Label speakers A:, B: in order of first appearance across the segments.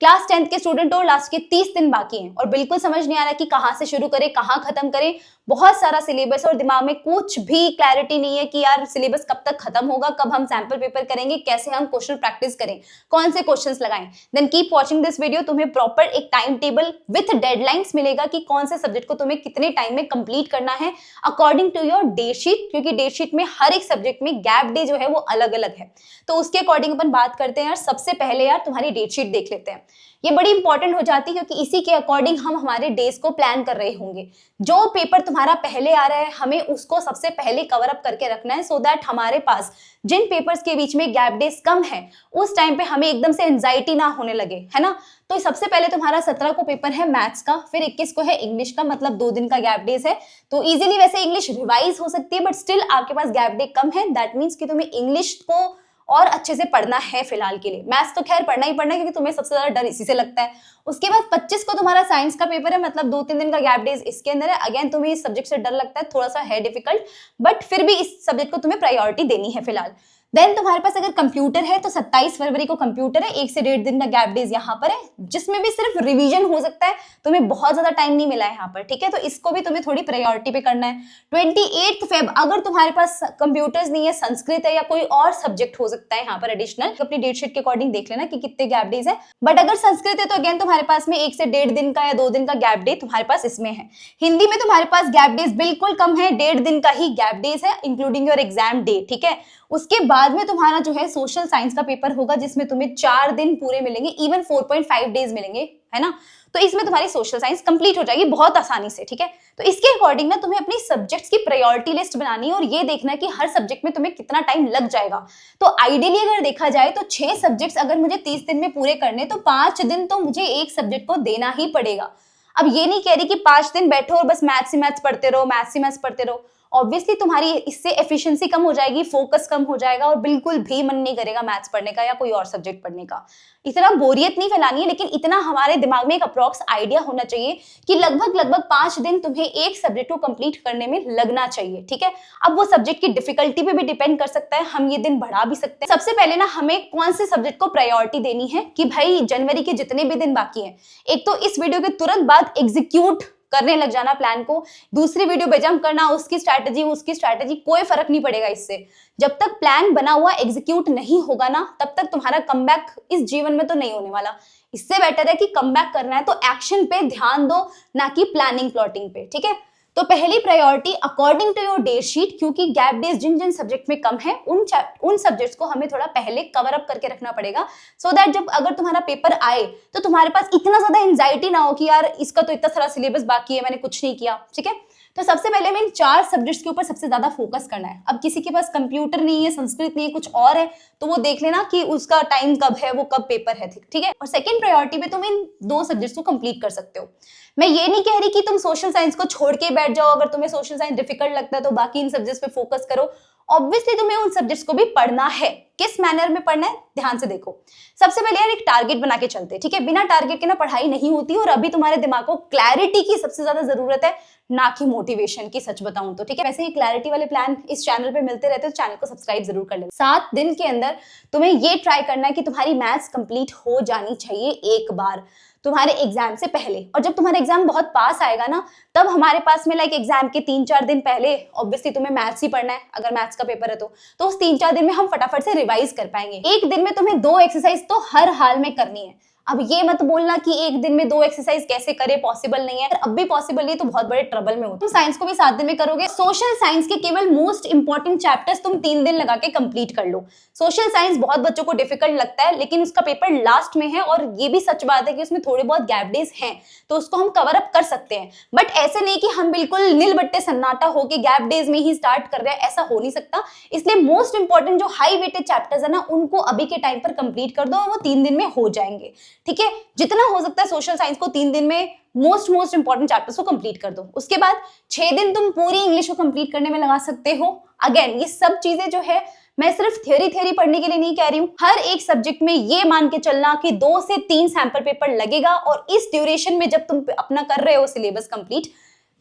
A: Class 10th के student हो, last के 30 दिन बाकी हैं और बिल्कुल समझ नहीं आ रहा कि कहाँ से शुरू करें, कहाँ खत्म करें। बहुत सारा सिलेबस और दिमाग में कुछ भी क्लैरिटी नहीं है कि यार सिलेबस कब तक खत्म होगा, कब हम सैंपल पेपर करेंगे, कैसे हम क्वेश्चन प्रैक्टिस करें, कौन से क्वेश्चंस लगाएं। Then keep watching this video. तुम्हें प्रॉपर एक टाइम टेबल विथ डेडलाइंस मिलेगा कि कौन से सब्जेक्ट को तुम्हें कितने टाइम में कंप्लीट करना है according to your date sheet, क्योंकि डे शीट में हर एक सब्जेक्ट में गैप डे जो है वो अलग अलग है। तो उसके अकॉर्डिंग अपन बात करते हैं। यार सबसे पहले यार तुम्हारी डेट शीट देख लेते हैं। ये बड़ी इंपॉर्टेंट हो जाती है क्योंकि इसी के अकॉर्डिंग हम हमारे डेज को प्लान कर रहे होंगे। जो पेपर तुम्हारा पहले आ रहा है हमें उसको सबसे पहले कवर अप करके रखना है, सो दैट हमारे पास जिन पेपर्स के बीच में गैप डेज कम है उस टाइम पे हमें एकदम से एंजाइटी ना होने लगे, है ना। तो सबसे पहले तुम्हारा 17 को पेपर है मैथ्स का, फिर 21 को है इंग्लिश का, मतलब 2 दिन का गैप डेज है। तो इजीली वैसे इंग्लिश रिवाइज हो सकती है बट स्टिल आपके पास गैप डे कम है। दैट मीन्स कि तुम्हें इंग्लिश को और अच्छे से पढ़ना है फिलहाल के लिए। मैथ्स तो खैर पढ़ना ही पढ़ना है क्योंकि तुम्हें सबसे ज्यादा डर इसी से लगता है। उसके बाद 25 को तुम्हारा साइंस का पेपर है, मतलब 2-3 दिन का गैप डेज इसके अंदर है। अगेन तुम्हें इस सब्जेक्ट से डर लगता है, थोड़ा सा है डिफिकल्ट, बट फिर भी इस सब्जेक्ट को तुम्हें प्रायोरिटी देनी है फिलहाल। देन तुम्हारे पास अगर कंप्यूटर है तो 27 फरवरी को कंप्यूटर है, 1 से 1.5 दिन का गैप डेज यहाँ पर है, जिसमें भी सिर्फ रिवीजन हो सकता है। तुम्हें बहुत ज्यादा टाइम नहीं मिला है यहाँ पर, ठीक है, तो इसको भी तुम्हें थोड़ी प्रायोरिटी पे करना है। 28 फेब अगर तुम्हारे पास कंप्यूटर्स नहीं है, संस्कृत है या कोई और सब्जेक्ट हो सकता है यहाँ पर एडिशनल, अपनी डेट शीट के अकॉर्डिंग देख लेना कि कितने गैप डेज है। बट अगर संस्कृत है तो अगेन तुम्हारे पास में 1 से 1.5 दिन का या 2 दिन का गैप डे तुम्हारे पास इसमें है। हिंदी में तुम्हारे पास गैप डेज बिल्कुल कम है, 1.5 दिन का ही गैप डेज है इंक्लूडिंग योर एग्जाम डे, ठीक है। उसके बाद में तुम्हारा जो है सोशल साइंस का पेपर होगा जिसमें तुम्हें 4 दिन पूरे मिलेंगे, इवन 4.5 डेज मिलेंगे, है ना। तो इसमें तुम्हारी सोशल साइंस कंप्लीट हो जाएगी बहुत आसानी से, ठीक है। तो इसके अकॉर्डिंग ना तुम्हें अपनी सब्जेक्ट्स की प्रायोरिटी लिस्ट बनानी है और ये देखना है कि हर सब्जेक्ट में तुम्हें कितना टाइम लग जाएगा। तो आइडियली अगर देखा जाए तो 6 सब्जेक्ट्स अगर मुझे 30 दिन में पूरे करने तो 5 दिन तो मुझे एक सब्जेक्ट को देना ही पड़ेगा। अब ये नहीं कह रही कि 5 दिन बैठो और बस मैथ्स ही मैथ्स पढ़ते रहो, मैथ्स ही मैथ्स पढ़ते रहो। ऑब्वियसली तुम्हारी इससे एफिशिएंसी कम हो जाएगी, फोकस कम हो जाएगा और बिल्कुल भी मन नहीं करेगा मैथ्स पढ़ने का या कोई और सब्जेक्ट पढ़ने का। इतना बोरियत नहीं फैलानी है, लेकिन इतना हमारे दिमाग में एक अप्रॉक्स आइडिया होना चाहिए कि लगभग 5 दिन तुम्हें एक सब्जेक्ट को कंप्लीट करने में लगना चाहिए, ठीक है। अब वो सब्जेक्ट की डिफिकल्टी पे भी डिपेंड कर सकता है, हम ये दिन बढ़ा भी सकते हैं। सबसे पहले ना हमें कौन से सब्जेक्ट को प्रायोरिटी देनी है कि भाई जनवरी के जितने भी दिन बाकी हैं, एक तो इस वीडियो के तुरंत बाद एग्जीक्यूट करने लग जाना प्लान को, दूसरी वीडियो पे जंप करना, उसकी स्ट्रैटेजी कोई फर्क नहीं पड़ेगा इससे। जब तक प्लान बना हुआ एग्जीक्यूट नहीं होगा ना तब तक तुम्हारा कमबैक इस जीवन में तो नहीं होने वाला। इससे बेटर है कि कमबैक करना है तो एक्शन पे ध्यान दो, ना कि प्लानिंग प्लॉटिंग पे, ठीक है। तो पहली priority according to your date sheet, क्योंकि गैप डेज जिन जिन सब्जेक्ट में कम है उन सब्जेक्ट्स को हमें थोड़ा पहले कवर अप करके रखना पड़ेगा, सो दैट जब अगर तुम्हारा पेपर आए तो तुम्हारे पास इतना ज्यादा एंजाइटी ना हो कि यार इसका तो इतना सारा सिलेबस बाकी है, मैंने कुछ नहीं किया, ठीक है। तो सबसे पहले हमें इन 4 सब्जेक्ट्स के ऊपर सबसे ज्यादा फोकस करना है। अब किसी के पास कंप्यूटर नहीं है, संस्कृत नहीं है, कुछ और है, तो वो देख लेना कि उसका टाइम कब है, वो कब पेपर है, ठीक है। और सेकंड प्रायोरिटी पे तुम इन 2 सब्जेक्ट्स को कंप्लीट कर सकते हो। मैं ये नहीं कह रही कि तुम सोशल साइंस को छोड़ के बैठ जाओ, अगर तुम्हें सोशल साइंस डिफिकल्ट लगता है तो बाकी इन सब्जेक्ट्स पे फोकस करो। ऑब्वियसली तुम्हें उन सब्जेक्ट्स को भी पढ़ना है, किस मैनर में पढ़ना है ध्यान से देखो। सबसे पहले यार एक टारगेट बना के चलते हैं, ठीक है। बिना टारगेट के ना पढ़ाई नहीं होती और अभी तुम्हारे दिमाग को क्लैरिटी की सबसे ज्यादा जरूरत है, ना कि मोटिवेशन की, सच बताऊं तो, ठीक है। वैसे ही क्लैरिटी वाले प्लान इस चैनल पे मिलते रहते हैं, तो चैनल को सब्सक्राइब जरूर कर लेना। 7 दिन के अंदर तुम्हें ये ट्राई करना है कि तुम्हारी मैथ्स कंप्लीट हो जानी चाहिए एक बार तुम्हारे एग्जाम से पहले। और जब तुम्हारा एग्जाम बहुत पास आएगा ना तब हमारे पास में लाइक एग्जाम के 3-4 दिन पहले ऑब्वियसली तुम्हें मैथ्स ही पढ़ना है, अगर मैथ्स का पेपर है तो उस 3-4 दिन में हम फटाफट से रिवाइज कर पाएंगे। एक दिन में तुम्हें 2 एक्सरसाइज तो हर हाल में करनी है। अब ये मत बोलना कि एक दिन में 2 एक्सरसाइज कैसे करे, पॉसिबल नहीं है। अगर अब भी पॉसिबल नहीं तो बहुत बड़े ट्रबल में हो। तुम साइंस को भी 7 दिन में करोगे। सोशल साइंस के केवल मोस्ट इंपॉर्टेंट चैप्टर्स तुम 3 दिन लगा के कंप्लीट कर लो। सोशल साइंस बहुत बच्चों को डिफिकल्ट लगता है, लेकिन उसका पेपर लास्ट में है और ये भी सच बात है कि उसमें थोड़े बहुत गैप डेज हैं, तो उसको हम कवर अप कर सकते हैं। बट ऐसे नहीं कि हम बिल्कुल नील बट्टे सन्नाटा होके गैप डेज में ही स्टार्ट कर रहे हैं, ऐसा हो नहीं सकता। इसलिए मोस्ट इंपॉर्टेंट जो हाई वेटेड चैप्टर्स है ना उनको अभी के टाइम पर कंप्लीट कर दो और वो 3 दिन में हो जाएंगे, ठीक है। जितना हो सकता है सोशल साइंस को 3 दिन में मोस्ट इंपॉर्टेंट चैप्टर्स को कंप्लीट कर दो। उसके बाद 6 दिन तुम पूरी इंग्लिश को कंप्लीट करने में लगा सकते हो। अगेन ये सब चीजें जो है मैं सिर्फ थ्योरी पढ़ने के लिए नहीं कह रही हूँ। हर एक सब्जेक्ट में ये मान के चलना कि 2 से 3 सैंपल पेपर लगेगा और इस ड्यूरेशन में जब तुम अपना कर रहे हो सिलेबस कंप्लीट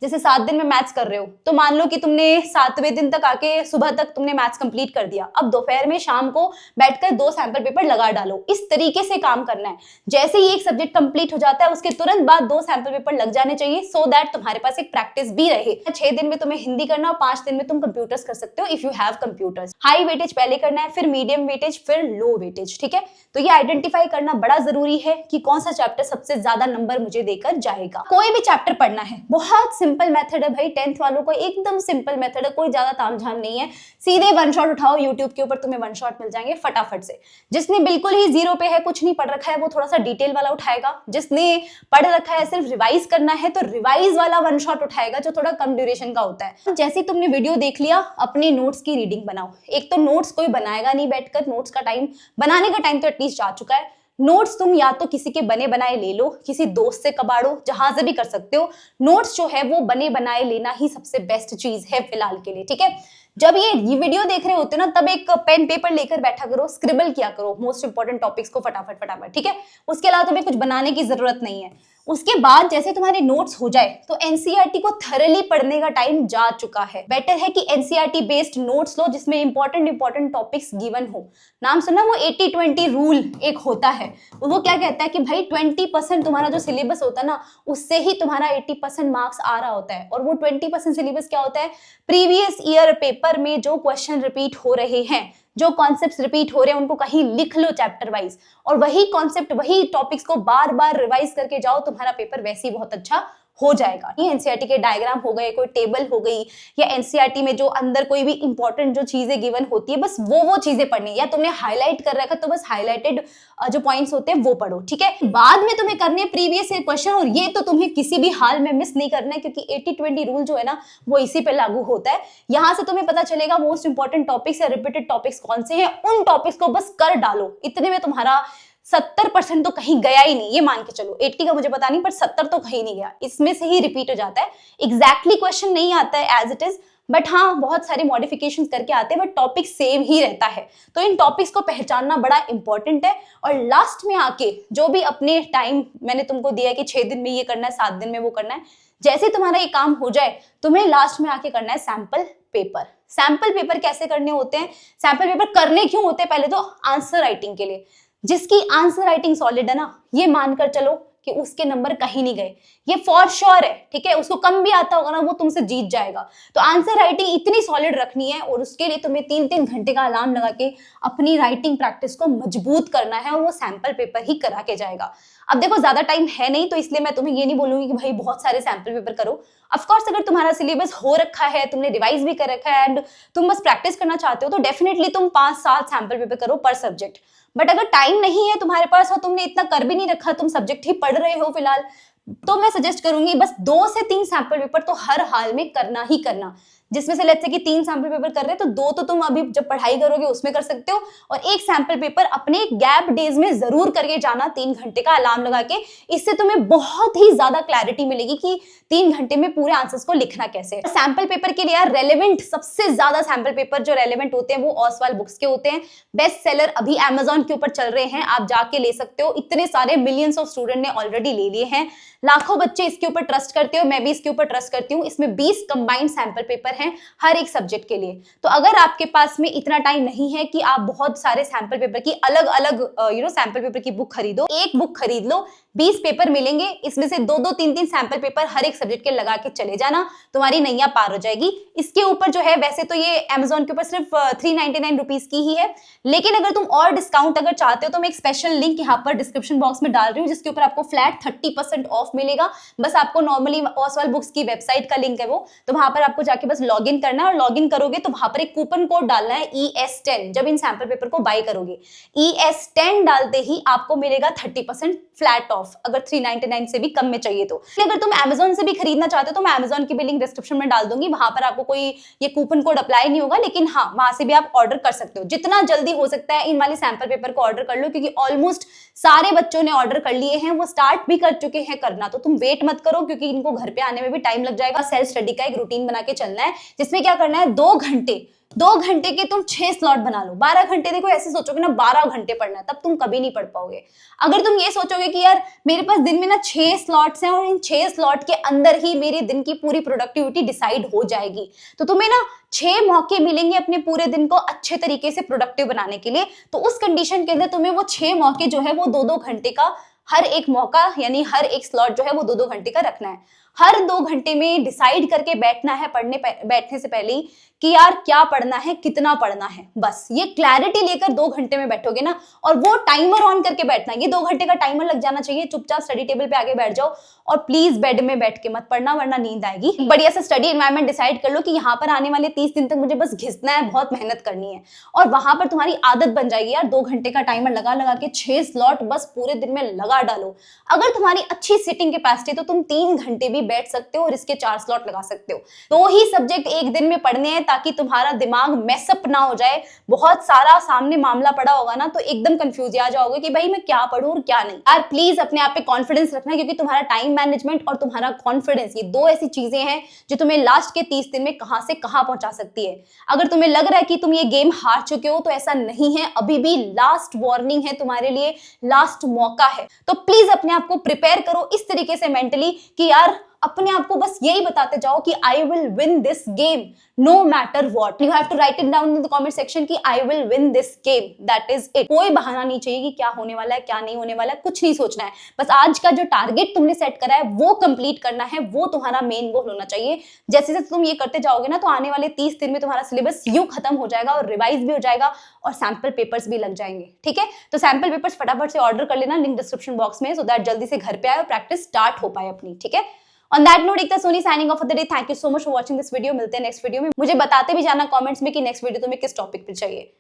A: जैसे 7 दिन में मैथ्स कर रहे हो, तो मान लो कि तुमने 7वें दिन तक आके सुबह तक तुमने मैथ्स कंप्लीट कर दिया। अब दोपहर में शाम को बैठकर 2 सैंपल पेपर लगा डालो। इस तरीके से काम करना है। जैसे ही एक सब्जेक्ट कंप्लीट हो जाता है उसके तुरंत बाद 2 सैंपल पेपर लग जाने चाहिए, सो दैट तुम्हारे पास एक प्रैक्टिस भी रहे। 6 दिन में तुम्हें हिंदी करना और 5 दिन में तुम कंप्यूटर्स कर सकते हो if you have computers. High weightage पहले करना है, फिर मीडियम वेटेज, फिर लो वेटेज। ठीक है, तो ये आइडेंटिफाई करना बड़ा जरूरी है कि कौन सा चैप्टर सबसे ज्यादा नंबर मुझे देकर जाएगा। कोई भी चैप्टर पढ़ना है, बहुत सिंपल मेथड है भाई, 10th वालों को एकदम सिंपल मेथड है, कोई ज्यादा तामझाम नहीं है। सीधे वन शॉट उठाओ, यूट्यूब के ऊपर तुम्हें वन शॉट मिल जाएंगे फटाफट से। जिसने बिल्कुल ही जीरो पे है, कुछ नहीं पढ़ रखा है, वो थोड़ा सा डिटेल वाला उठाएगा। जिसने पढ़ रखा है, सिर्फ रिवाइज करना है, तो रिवाइज वाला वन शॉट उठाएगा जो थोड़ा कम ड्यूरेशन का होता है। जैसे तुमने वीडियो देख लिया, अपने नोट्स की रीडिंग बनाओ। एक तो नोट्स कोई बनाएगा नहीं बैठकर, नोट्स का टाइम, बनाने का टाइम तो एटलीस्ट जा चुका है। नोट्स तुम या तो किसी के बने बनाए ले लो, किसी दोस्त से कबाड़ो, जहां से भी कर सकते हो। नोट्स जो है वो बने बनाए लेना ही सबसे बेस्ट चीज है फिलहाल के लिए। ठीक है, जब ये वीडियो देख रहे होते हो ना, तब एक पेन पेपर लेकर बैठा करो, स्क्रिबल किया करो मोस्ट इंपॉर्टेंट टॉपिक्स को फटाफट फटाफट। ठीक है, उसके अलावा तुम्हें कुछ बनाने की जरूरत नहीं है। उसके बाद जैसे तुम्हारे नोट्स हो जाए तो एनसीईआरटी को थरली पढ़ने का टाइम जा चुका है। बेटर है कि एनसीईआरटी बेस्ड नोट्स लो जिसमें इंपॉर्टेंट टॉपिक्स गिवन हो। नाम सुना वो 80-20 रूल एक होता है, वो क्या कहता है कि भाई 20% तुम्हारा जो सिलेबस होता है ना, उससे ही तुम्हारा 80% मार्क्स आ रहा होता है। और वो 20% सिलेबस क्या होता है, प्रीवियस ईयर पेपर में जो क्वेश्चन रिपीट हो रहे हैं, जो कॉन्सेप्ट्स रिपीट हो रहे हैं, उनको कहीं लिख लो चैप्टर वाइज, और वही कॉन्सेप्ट, वही टॉपिक्स को बार बार रिवाइज करके जाओ, तुम्हारा पेपर वैसे ही बहुत अच्छा हो जाएगा। ये एनसीईआरटी के डायग्राम हो गए, कोई टेबल हो गई, या एनसीईआरटी में जो अंदर कोई भी इंपॉर्टेंट जो चीजें गिवन होती है, बस वो चीजें पढ़नी, या तुमने हाईलाइट कर रखा तो बस हाईलाइटेड जो पॉइंट्स होते हैं वो पढ़ो। ठीक है, बाद में तुम्हें करने प्रीवियस ईयर क्वेश्चन, और ये तो तुम्हें किसी भी हाल में मिस नहीं करना है, क्योंकि 80-20 रूल जो है ना वो इसी पे लागू होता है। यहां से तुम्हें पता चलेगा मोस्ट इंपॉर्टेंट टॉपिक्स या रिपीटेड टॉपिक्स कौन से हैं, उन टॉपिक्स को बस कर डालो। इतने में तुम्हारा 70% तो कहीं गया ही नहीं, ये मान के चलो। 80 का मुझे पता नहीं, पर 70 तो कहीं नहीं गया, इसमें से ही रिपीट हो जाता है। एग्जैक्टली क्वेश्चन नहीं आता है एज इट इज, बट हाँ बहुत सारे मॉडिफिकेशंस करके आते हैं, बट टॉपिक सेम ही रहता है। तो इन टॉपिक्स को पहचानना बड़ा इंपॉर्टेंट है। और लास्ट में आके जो भी अपने टाइम मैंने तुमको दिया है कि 6 दिन में ये करना है, 7 दिन में वो करना है, जैसे तुम्हारा ये काम हो जाए, तुम्हें लास्ट में आके करना है सैंपल पेपर। सैंपल पेपर कैसे करने होते हैं, सैंपल पेपर करने क्यों होते हैं, पहले तो आंसर राइटिंग के लिए। जिसकी आंसर राइटिंग सॉलिड है ना, ये मानकर चलो कि उसके नंबर कहीं नहीं गए, ये फॉर श्योर है। ठीक है, उसको कम भी आता होगा ना, वो तुमसे जीत जाएगा। तो आंसर राइटिंग इतनी सॉलिड रखनी है, और उसके लिए तुम्हें 3-3 घंटे का अलार्म लगा के अपनी राइटिंग प्रैक्टिस को मजबूत करना है, और वो सैंपल पेपर ही करा के जाएगा। अब देखो ज्यादा टाइम है नहीं, तो इसलिए मैं तुम्हें ये नहीं बोलूंगी कि भाई बहुत सारे सैंपल पेपर करो। ऑफकोर्स अगर तुम्हारा सिलेबस हो रखा है, तुमने रिवाइज भी कर रखा है, एंड तुम बस प्रैक्टिस करना चाहते हो, तो डेफिनेटली तुम 5-7 सैंपल पेपर करो पर सब्जेक्ट। बट अगर टाइम नहीं है तुम्हारे पास, और तुमने इतना कर भी नहीं रखा, तुम सब्जेक्ट ही पढ़ रहे हो फिलहाल, तो मैं सजेस्ट करूंगी बस 2 से 3 सैंपल पेपर तो हर हाल में करना ही करना। जिसमें से लेट्स से कि 3 सैंपल पेपर कर रहे हैं, तो 2 तो तुम अभी जब पढ़ाई करोगे उसमें कर सकते हो, और 1 सैंपल पेपर अपने गैप डेज में जरूर करके जाना, 3 घंटे का अलार्म लगा के। इससे तुम्हें बहुत ही ज्यादा क्लैरिटी मिलेगी कि 3 घंटे में पूरे आंसर्स को लिखना कैसे है। सैंपल पेपर के लिए यार रेलेवेंट, सबसे ज्यादा सैंपल पेपर जो रेलेवेंट होते हैं वो ओसवाल बुक्स के होते हैं। बेस्ट सेलर अभी Amazon के ऊपर चल रहे हैं, आप जाके ले सकते हो। इतने सारे मिलियंस ऑफ स्टूडेंट ने ऑलरेडी ले लिए हैं, लाखों बच्चे इसके ऊपर ट्रस्ट करते हो, मैं भी इसके ऊपर ट्रस्ट करती हूँ। इसमें 20 कंबाइंड सैंपल पेपर हैं हर एक सब्जेक्ट के लिए। तो अगर आपके पास में इतना टाइम नहीं है कि आप बहुत सारे सैंपल पेपर की अलग अलग सैंपल पेपर की बुक खरीदो, एक बुक खरीद लो, 20 पेपर मिलेंगे, इसमें से 2-2, 3-3 सैंपल पेपर हर एक सब्जेक्ट के लगा के चले जाना, तुम्हारी नैया पार हो जाएगी। इसके ऊपर जो है, वैसे तो ये Amazon के ऊपर सिर्फ 399 रुपीज की ही है, लेकिन अगर तुम और डिस्काउंट अगर चाहते हो तो मैं एक स्पेशल लिंक यहाँ पर डिस्क्रिप्शन बॉक्स में डाल रही हूँ, जिसके ऊपर आपको फ्लैट 30% ऑफ मिलेगा। बस आपको नॉर्मली ओसवाल बुक्स की वेबसाइट का लिंक है वो, तो वहां पर आपको जाके बस लॉग इन करना है, और लॉग इन करोगे तो वहां पर एक कूपन कोड डालना है ES10। जब इन सैंपल पेपर को बाय करोगे, ES10 डालते ही आपको मिलेगा 30% फ्लैट ऑफ, अगर 399 से भी कम में चाहिए तो। अगर तुम Amazon से भी खरीदना चाहते हो तो मैं Amazon की भी लिंक डिस्क्रिप्शन में डाल दूंगी, वहां पर आपको कोई ये कूपन कोड अप्लाई नहीं होगा, लेकिन हाँ वहां से भी आप ऑर्डर कर सकते हो। जितना जल्दी हो सकता है इन वाले सैंपल पेपर को ऑर्डर कर लो, क्योंकि ऑलमोस्ट सारे बच्चों ने ऑर्डर कर लिए हैं, वो स्टार्ट भी कर चुके हैं करना। तो तुम वेट मत करो, क्योंकि इनको घर पे आने में भी टाइम लग जाएगा। सेल्फ स्टडी का एक रूटीन बना के चलना है, जिसमें क्या करना है, 2 घंटे 2 घंटे के तुम 6 स्लॉट बना लो। 12 घंटे, देखो ऐसे सोचोगे ना 12 घंटे पढ़ना है, तब तुम कभी नहीं पढ़ पाओगे। अगर तुम ये सोचोगे कि यार मेरे पास दिन में ना 6 स्लॉट्स हैं और इन 6 स्लॉट के अंदर ही मेरे दिन की पूरी प्रोडक्टिविटी डिसाइड हो जाएगी, तो तुम्हें ना 6 मौके मिलेंगे अपने पूरे दिन को अच्छे तरीके से प्रोडक्टिव बनाने के लिए। तो उस कंडीशन के अंदर तुम्हें वो 6 मौके जो है वो 2-2 घंटे का, हर एक मौका यानी हर एक स्लॉट जो है वो 2-2 घंटे का रखना है। हर 2 घंटे में डिसाइड करके बैठना है बैठने से पहले ही कि यार क्या पढ़ना है, कितना पढ़ना है। बस ये क्लैरिटी लेकर 2 घंटे में बैठोगे ना, और वो टाइमर ऑन करके बैठना है। ये 2 घंटे का टाइमर लग जाना चाहिए। चुपचाप स्टडी टेबल पे आगे बैठ जाओ और प्लीज बेड में बैठ के मत पढ़ना, वरना नींद आएगी। बढ़िया सा स्टडी एनवायरनमेंट डिसाइड कर लो कि यहाँ पर आने वाले 30 दिन तक मुझे बस घिसना है, बहुत मेहनत करनी है, और वहां पर तुम्हारी आदत बन जाएगी यार 2 घंटे का टाइमर लगा लगा के 6 स्लॉट बस पूरे दिन में लगा डालो। अगर तुम्हारी अच्छी सिटिंग कैपेसिटी तो तुम 3 घंटे भी बैठ सकते हो और इसके 4 स्लॉट लगा सकते हो। 2 ही सब्जेक्ट एक दिन में पढ़ने हैं ताकि तुम्हारा दिमाग मैसअप ना हो जाए। बहुत सारा सामने मामला पड़ा होगा ना तो एकदम कंफ्यूज आ जाओगे कि भाई मैं क्या पढूं और क्या नहीं। यार प्लीज अपने आप पे कॉन्फिडेंस रखना, क्योंकि तुम्हारा टाइम मैनेजमेंट और तुम्हारा कॉन्फिडेंस, ये 2 ऐसी चीजें हैं जो तुम्हें लास्ट के 30 दिन में कहां से कहां पहुंचा सकती है। अगर तुम्हें लग रहा है कि तुम ये गेम हार चुके हो तो ऐसा नहीं है, अभी भी लास्ट वार्निंग है तुम्हारे लिए, लास्ट मौका है। तो प्लीज अपने आप को प्रिपेयर करो इस तरीके से मेंटली कि यार अपने आप को बस यही बताते जाओ कि I will win this game no matter what. You have to write it down in the comment section कि I will win this game, that is it. कोई बहाना नहीं चाहिए कि क्या होने वाला है क्या नहीं होने वाला है, कुछ नहीं सोचना है। बस आज का जो टारगेट तुमने सेट करा है वो कंप्लीट करना है, वो तुम्हारा मेन गोल होना चाहिए। जैसे जैसे तुम ये करते जाओगे ना तो आने वाले 30 दिन में तुम्हारा सिलेबस यूं खत्म हो जाएगा और रिवाइज भी हो जाएगा और सैंपल पेपर्स भी लग जाएंगे। ठीक है, तो सैंपल पेपर्स फटाफट से ऑर्डर कर लेना लिंक डिस्क्रिप्शन बॉक्स में, सो दैट जल्दी से घर पे आए और प्रैक्टिस स्टार्ट हो पाए अपनी। ठीक है, On that note, Ekta Soni signing off for the day. Thank you so much for watching this video. मिलते हैं नेक्स्ट वीडियो में। मुझे बताते भी जाना कमेंट्स में कि नेक्स्ट वीडियो तुम्हें किस टॉपिक पे चाहिए।